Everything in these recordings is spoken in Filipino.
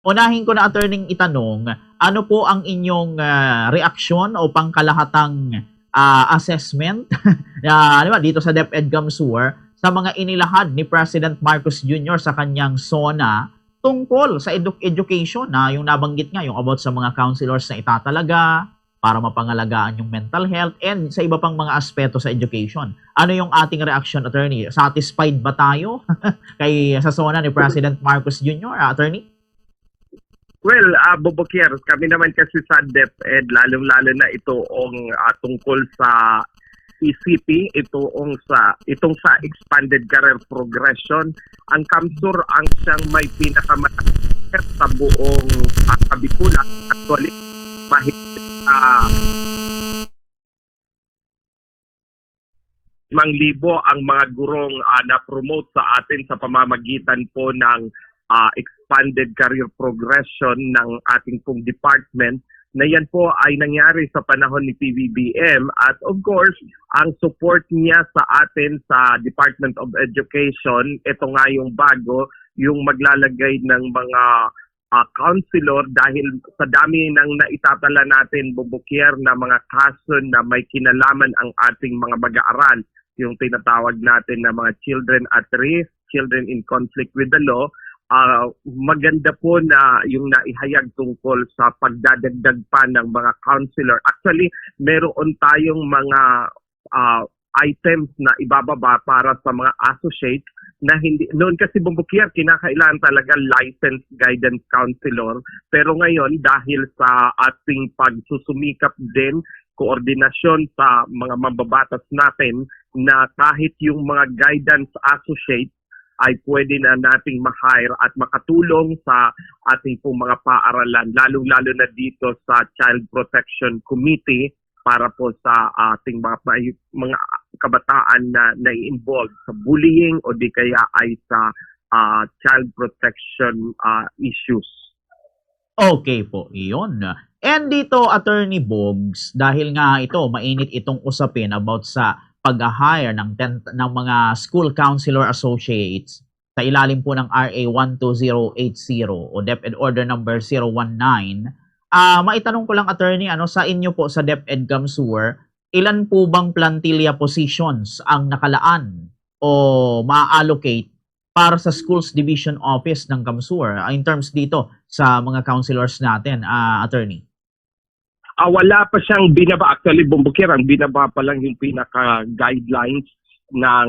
unahin ko na attorney itanong, ano po ang inyong reaksyon o pangkalahatang assessment di ba, dito sa DepEd Gamsur sa mga inilahad ni President Marcos Jr. sa kanyang SONA tungkol sa education na yung nabanggit nga, yung about sa mga counselors na itatalaga para mapangalagaan yung mental health and sa iba pang mga aspeto sa education. Ano yung ating reaction, attorney? Satisfied ba tayo sa SONA ni President Marcos Jr., attorney? Well, Bobokier, kami naman kasi sa DepEd, lalong-lalo na ito ang tungkol sa ECP, itong sa expanded career progression. Ang Kamsur ang siyang may pinakamalaki sa buong Kabikulan. Actually, mahigit 5,000 ang mga gurong na-promote sa atin sa pamamagitan po ng expanded career progression ng ating pong department, na yan po ay nangyari sa panahon ni PBBM, at of course, ang support niya sa atin sa Department of Education, ito nga yung bago, yung maglalagay ng mga counselor, dahil sa dami ng naitatala natin, Bobokier, na mga kaso na may kinalaman ang ating mga mag-aaral, yung tinatawag natin na mga children at risk, children in conflict with the law. Maganda po na yung naihayag tungkol sa pagdadagdag pa ng mga counselor. Actually, meron tayong mga items na ibababa para sa mga associate na hindi, noon kasi Bobokier, kinakailangan talaga licensed guidance counselor. Pero ngayon, dahil sa ating pagsusumikap din, koordinasyon sa mga mambabatas natin, na kahit yung mga guidance associate ay pwede na nating ma-hire at makatulong sa ating pong mga paaralan, lalong-lalo na dito sa Child Protection Committee para po sa ating mga kabataan na nai-involve sa bullying o di kaya ay sa child protection issues. Okay po, iyon. And dito, Attorney Bogs, dahil nga ito, mainit itong usapin about sa pag-hire ng mga school counselor associates sa ilalim po ng RA 12080 o DepEd Order number 019. Maitanong ko lang, attorney, sa inyo po sa DepEd Gamsur, ilan po bang plantilla positions ang nakalaan o ma-allocate para sa Schools Division Office ng Gamsur in terms dito sa mga counselors natin, attorney? Wala pa siyang binaba. Actually, Bobokier, ang binaba pa lang yung pinaka-guidelines ng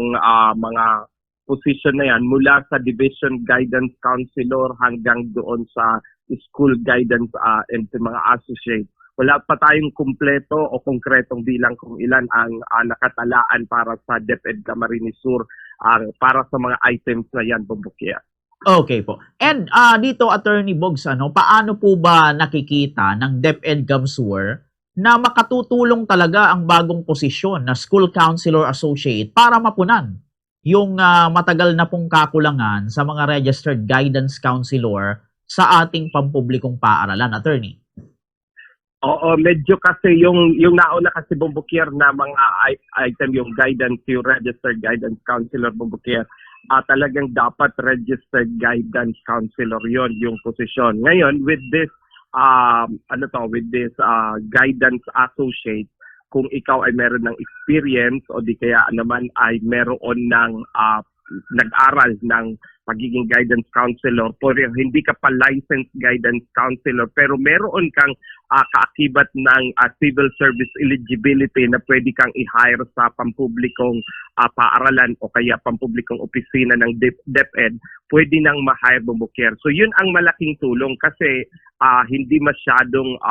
mga position na yan mula sa Division Guidance Counselor hanggang doon sa School Guidance and sa mga associate. Wala pa tayong kumpleto o konkretong bilang kung ilan ang nakatalaan para sa DepEd Camarines Sur para sa mga items na yan, Bobokier. Okay po. And dito, Attorney Bogs, paano po ba nakikita ng DepEd Gamsur na makatutulong talaga ang bagong posisyon na School Counselor Associate para mapunan yung matagal na pong kakulangan sa mga Registered Guidance Counselor sa ating pampublikong paaralan, attorney? Oo, medyo kasi yung nauna kasi, Bobokier, na mga item, yung guidance, yung Registered Guidance Counselor, Bobokier, talagang dapat registered guidance counselor yon yung posisyon. Ngayon, with this guidance associate, kung ikaw ay meron ng experience o di kaya naman ay meron ng nag-aral ng pagiging guidance counselor, pero hindi ka pa licensed guidance counselor, pero meron kang kaakibat ng civil service eligibility na pwede kang i-hire sa pampublikong paaralan o kaya pampublikong opisina ng DepEd, pwede nang ma-hire, Bobokier. So yun ang malaking tulong kasi hindi masyadong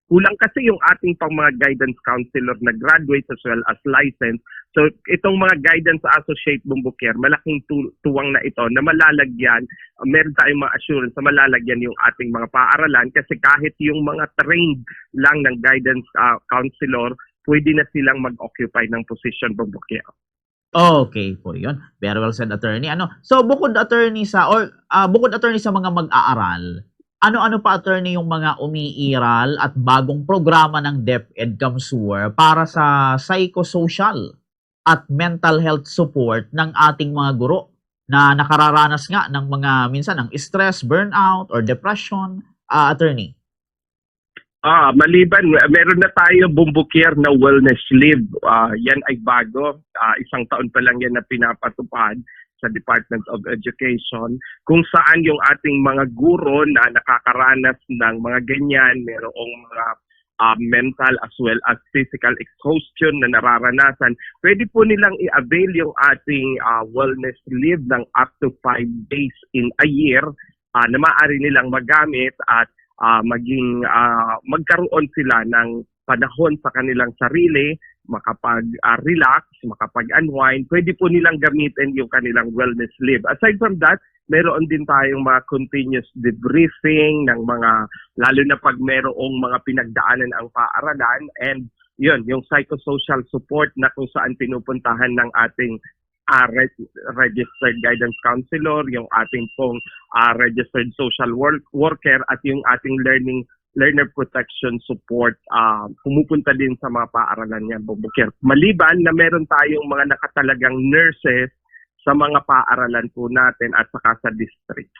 kulang kasi yung ating pang mga guidance counselor na graduates as well as licensed. So itong mga guidance associate, Bobokier, malaking tuwang na ito na malalagyan, meron tayong mga assurance na malalagyan yung ating mga paaralan kasi kahit yung mga trained lang ng guidance counselor, pwede na silang mag-occupy ng position, Bobokier. Okay po 'yon. Very well said, attorney. So bukod attorney sa mga mag-aaral, ano-ano pa, attorney, yung mga umiiral at bagong programa ng DepEd Gamsur para sa psychosocial at mental health support ng ating mga guro na nakararanas nga ng mga minsan ng stress, burnout, or depression, attorney? Maliban, meron na tayo bumbukir na wellness leave. Yan ay bago. Isang taon pa lang yan na pinapatupad sa Department of Education, kung saan yung ating mga guro na nakakaranas ng mga ganyan, merong mga mental as well as physical exhaustion na nararanasan, pwede po nilang i-avail yung ating wellness leave ng up to 5 days in a year na maaari nilang magamit at magkaroon sila ng panahon sa kanilang sarili, makapag-relax, makapag-unwind. Pwede po nilang gamitin yung kanilang wellness leave. Aside from that, meron din tayong mga continuous debriefing ng mga, lalo na pag merong mga pinagdaanan ang paaralan, and yun, yung psychosocial support na kung saan pinupuntahan ng ating registered guidance counselor, yung ating pong registered social worker at yung ating learner protection support pumupunta din sa mga paaralan niyan, Bubukir. Maliban na meron tayong mga nakatalagang nurses sa mga paaralan po natin at saka sa district.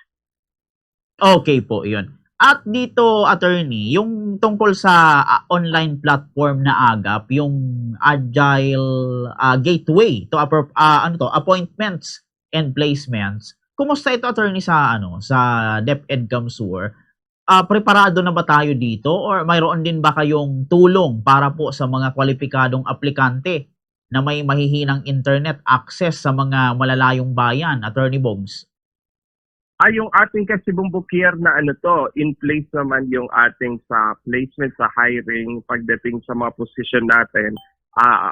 Okay po, yun. At dito, attorney, yung tungkol sa online platform na AGAP, yung Agile Gateway to appointments and placements. Kumusta ito, attorney, sa DepEd Camsur? Preparado na ba tayo dito or mayroon din ba kayong tulong para po sa mga kwalipikadong aplikante na may mahihinang internet access sa mga malalayong bayan, Attorney Bogs? Yung ating kasi bumbukir na in place naman yung ating sa placement, sa hiring, pagdating sa mga position natin.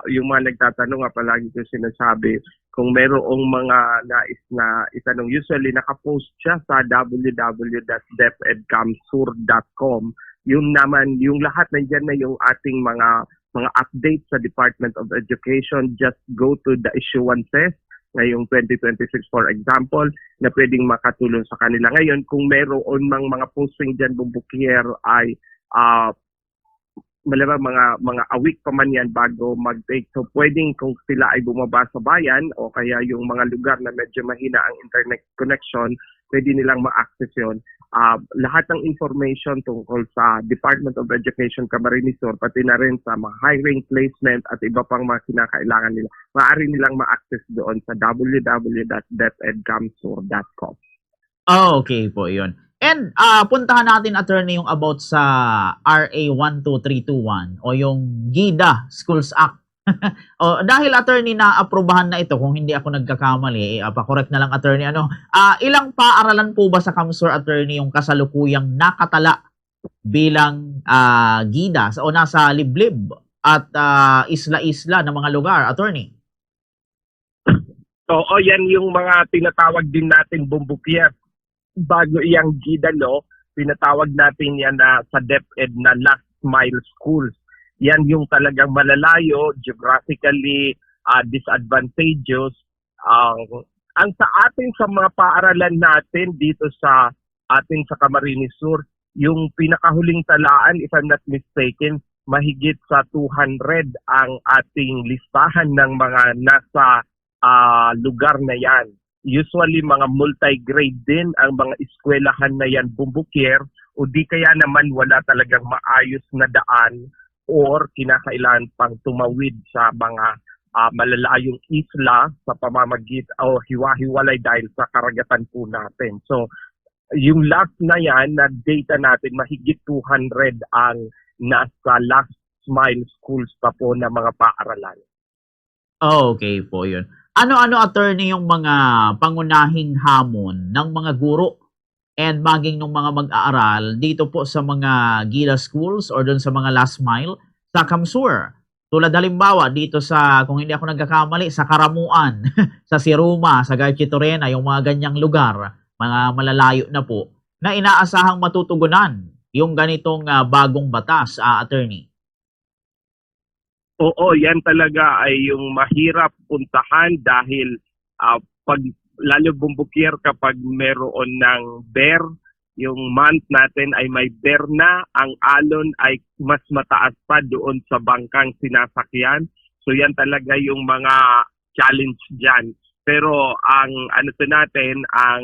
Yung mga nagtatanong nga palagi ko sinasabi, kung merong mga nais na itanong, usually nakapost siya sa www.depedcamsur.com. Yung naman, yung lahat nandiyan na yung ating mga updates sa Department of Education. Just go to the issuances ngayong 2026, for example, na pwedeng makatulong sa kanila. Ngayon, kung meron mga posting dyan, Bubukir, ay malamang mga a week pa man yan bago mag-take. So, pwedeng kung sila ay bumaba sa bayan o kaya yung mga lugar na medyo mahina ang internet connection, pwede nilang ma-access yun. Lahat ng information tungkol sa Department of Education Camarines Sur, pati na rin sa mga hiring, placement at iba pang mga kinakailangan nila, maaari nilang ma-access doon sa www.depedcamsur.com. Okay po, yun. And puntahan natin, attorney, yung about sa RA 12321 o yung GIDA Schools Act. Dahil, attorney, na aprobahan na ito, kung hindi ako nagkakamali, pa-correct na lang, attorney, ilang paaralan po ba sa Camsur, attorney, yung kasalukuyang nakatala bilang GIDA o nasa liblib at isla-isla ng mga lugar, attorney? Oo, yan yung mga tinatawag din natin bumbukir. Bago iyang GIDA law, pinatawag natin yan na sa DepEd na last mile schools. Yan yung talagang malalayo, geographically disadvantageous. Ang sa atin sa mga paaralan natin dito sa atin sa Camarines Sur, yung pinakahuling talaan, if I'm not mistaken, mahigit sa 200 ang ating listahan ng mga nasa lugar na yan. Usually mga multi-grade din ang mga eskwelahan na yan, Bubukir, o di kaya naman wala talagang maayos na daan or kinakailangan pang tumawid sa mga malalayong isla sa pamamagit o hiwa-hiwalay dahil sa karagatan po natin. So, yung last na yan, na data natin, mahigit 200 ang nasa last mile schools pa po na mga paaralan. Okay po, yun. Ano-ano, attorney, yung mga pangunahing hamon ng mga guro and maging ng mga mag-aaral dito po sa mga GIDA schools or doon sa mga last mile sa Camsur? Tulad halimbawa dito sa, kung hindi ako nagkakamali, sa Karamuan, sa Siruma, sa Garchitorena, yung mga ganyang lugar, mga malalayo na po, na inaasahang matutugunan yung ganitong bagong batas, attorney. Oo, yan talaga ay yung mahirap puntahan dahil pag lalo Bubukir kapag meron ng bear, yung month natin ay may bear na, ang alon ay mas mataas pa doon sa bangkang sinasakyan. So yan talaga yung mga challenge dyan. Pero ang ano to natin, ang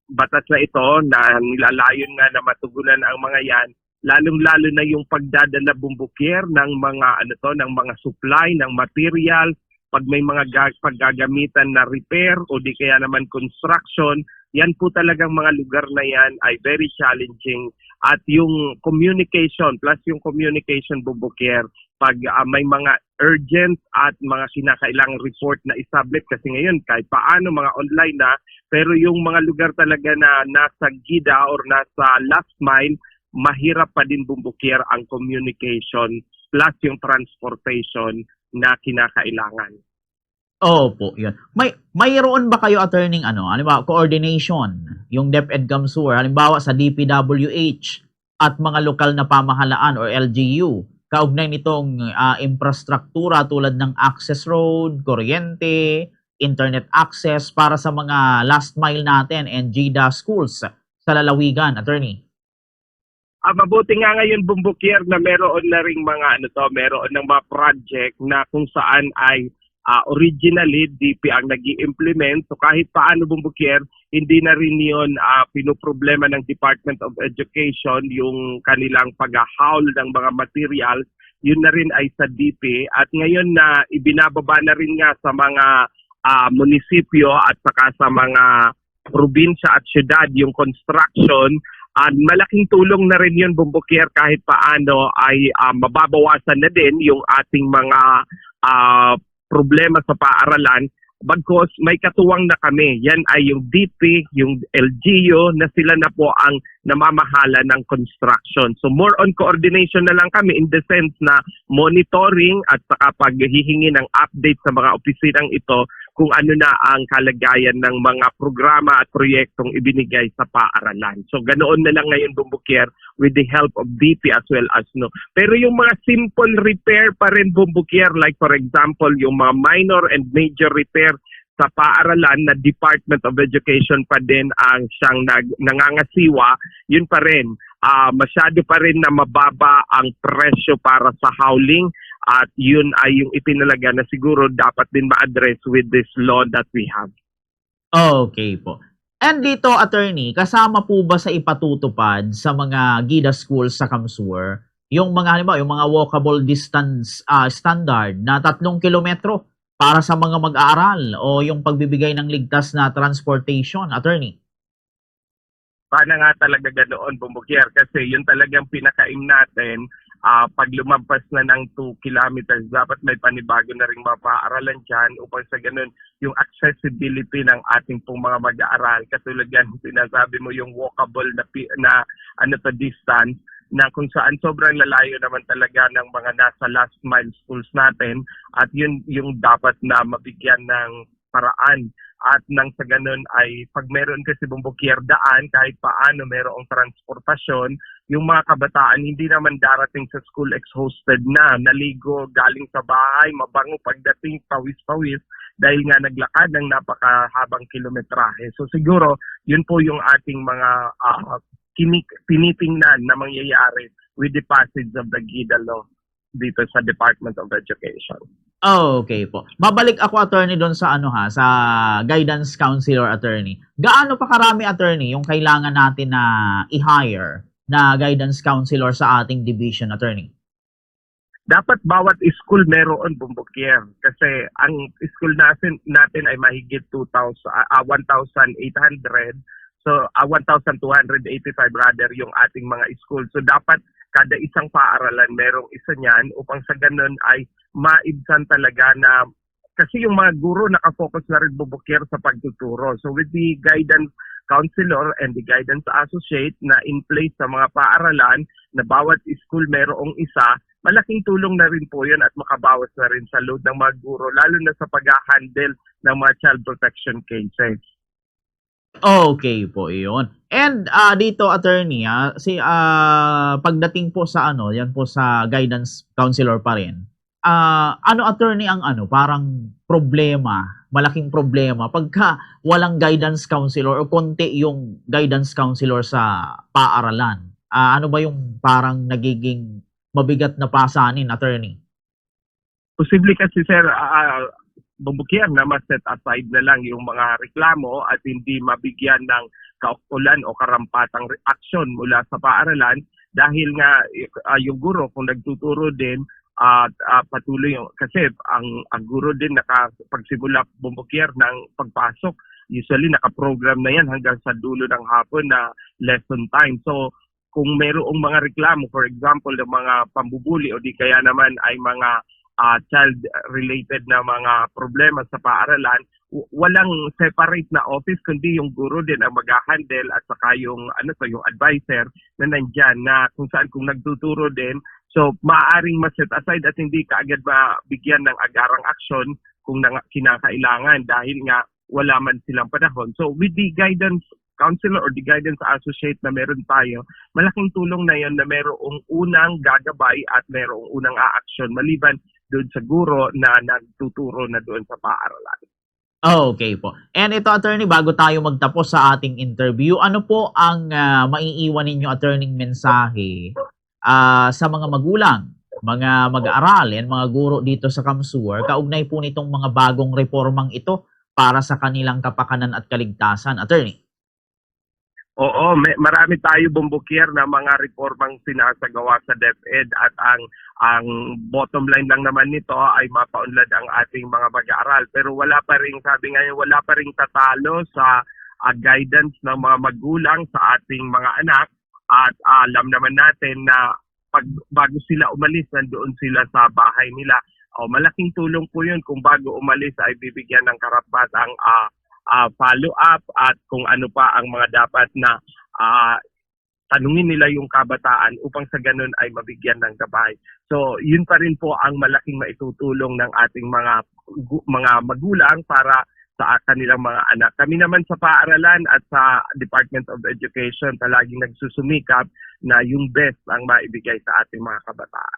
batas na ito na nilalayon nga na matugunan ang mga yan, lalong-lalo na yung pagdadala bumbukyer ng mga ano to, ng mga supply, ng material, pag may mga paggagamitan na repair o di kaya naman construction, yan po talagang mga lugar na yan ay very challenging. At yung communication, plus yung communication bumbukyer, pag may mga urgent at mga kinakailangang report na isubmit kasi ngayon kahit paano mga online na, pero yung mga lugar talaga na nasa gida or nasa last mile, mahirap pa din bumbukyer ang communication plus yung transportation na kinakailangan. Opo, yun. Mayroon ba kayo, attorney, halimbawa, coordination, yung DepEd Gamsur, halimbawa sa DPWH at mga lokal na pamahalaan or LGU, kaugnay nitong infrastruktura tulad ng access road, kuryente, internet access para sa mga last mile natin and GIDA schools sa lalawigan, attorney? Mabuti nga ngayon bumbukyer na meron na ring mga meron ng mga project na kung saan ay originally DP ang nag-i-implement. So kahit paano bumbukyer, hindi na rin yun pinoproblema ng Department of Education yung kanilang pag-haul ng mga materials. Yun na rin ay sa DP. At ngayon na ibinababa na rin nga sa mga munisipyo at saka sa mga probinsya at syudad yung construction. Malaking tulong na rin yun bumbukyer kahit paano ay mababawasan na din yung ating mga problema sa paaralan bagkos may katuwang na kami. Yan ay yung DP, yung LGU na sila na po ang namamahala ng construction. So more on coordination na lang kami in the sense na monitoring at saka paghihingi ng update sa mga opisinang ito kung ano na ang kalagayan ng mga programa at proyektong ibinigay sa paaralan. So ganoon na lang ngayon bumbukyer with the help of DP as well as Pero yung mga simple repair pa rin bumbukyer, like for example yung mga minor and major repair sa paaralan na Department of Education pa din ang siyang nangangasiwa, yun pa rin. Masyado pa rin na mababa ang presyo para sa hauling. At yun ay yung ipinalaga na siguro dapat din ma-address with this law that we have. Okay po. And dito, attorney, kasama po ba sa ipatutupad sa mga GIDA schools sa Kamsur yung mga halimbawa, yung mga walkable distance standard na 3 kilometro para sa mga mag-aaral o yung pagbibigay ng ligtas na transportation, attorney? Paano nga talaga ganoon bumbukyer kasi yun talagang pinakaim natin. Pag lumampas na ng 2 kilometers, dapat may panibago na rin mga paaralan dyan upang sa ganun yung accessibility ng ating pong mga mag-aaral. Katulad yan, sinasabi mo yung walkable na distance na kung saan sobrang lalayo naman talaga ng mga nasa last mile schools natin at yun yung dapat na mabigyan ng paraan. At nang sa ganun ay pag meron kasi bumbukyer daan kahit paano merong transportasyon, yung mga kabataan hindi naman darating sa school exhausted na, naligo galing sa bahay, mabango pagdating, pawis-pawis dahil nga naglakad ng napakahabang kilometrahe. So siguro yun po yung ating mga tinitingnan na mangyayari with the passage of the GIDA law dito sa Department of Education. Okay po. Babalik ako, attorney, doon sa sa guidance counselor, attorney. Gaano pa karami, attorney, yung kailangan natin na i-hire na guidance counselor sa ating division, attorney? Dapat bawat school meron bumbukyer kasi ang school natin ay mahigit 1,800. So 1,285 rather yung ating mga school. So dapat kada isang paaralan merong isa niyan upang sa ganun ay maibsan talaga na kasi yung mga guro nakafocus na rin bumbukyer sa pagtuturo. So with the guidance counselor and the guidance associate na in place sa mga paaralan na bawat school merong isa, malaking tulong na rin po yun at makabawas na rin sa load ng mga guro lalo na sa pag-handle ng mga child protection cases. Okay po, iyon. And dito, attorney, pagdating po sa yan po sa guidance counselor pa rin. Attorney, ang parang problema, malaking problema pagka walang guidance counselor o konti yung guidance counselor sa paaralan. Ano ba yung parang nagiging mabigat na pasanin, attorney? Posible kasi sir, bumbukier na ma-set aside na lang yung mga reklamo at hindi mabigyan ng kaukulan o karampatang aksyon mula sa paaralan dahil nga yung guro kung nagtuturo din at patuloy kasi ang guro din nakapagsimula bumbukier ng pagpasok usually nakaprogram na yan hanggang sa dulo ng hapon na lesson time. So kung mayroong mga reklamo, for example, ng mga pambubuli o di kaya naman ay mga child-related na mga problema sa paaralan, walang separate na office kundi yung guro din ang mag-handle at saka yung yung advisor na nandyan na kung saan kung nagtuturo din. So maaaring ma-set aside at hindi kaagad mabigyan ng agarang aksyon kung kinakailangan dahil nga wala man silang panahon. So with the guidance counselor or the guidance associate na meron tayo, malaking tulong na yan na merong unang gagabay at merong unang aaksyon maliban doon sa guro na nagtuturo na doon sa paaralan. Okay po. And ito, attorney, bago tayo magtapos sa ating interview, ano po ang maiiwan ninyo, attorney, mensahe sa mga magulang, mga mag-aaral, and mga guro dito sa Kamsuor, kaugnay po nitong mga bagong reformang ito para sa kanilang kapakanan at kaligtasan, attorney? Oo, marami tayo bumbukier na mga reformang sinasagawa sa DepEd at ang bottom line lang naman nito ay mapaunlad ang ating mga mag-aaral. Pero wala pa ring, sabi ngayon, wala pa ring tatalo sa guidance ng mga magulang sa ating mga anak at alam naman natin na bago sila umalis, nandoon sila sa bahay nila. Malaking tulong po yun kung bago umalis ay bibigyan ng karapatang follow-up at kung ano pa ang mga dapat na tanungin nila yung kabataan upang sa ganun ay mabigyan ng gabay. So, yun pa rin po ang malaking maitutulong ng ating mga magulang para sa kanilang mga anak. Kami naman sa paaralan at sa Department of Education palaging nagsusumikap na yung best ang maibigay sa ating mga kabataan.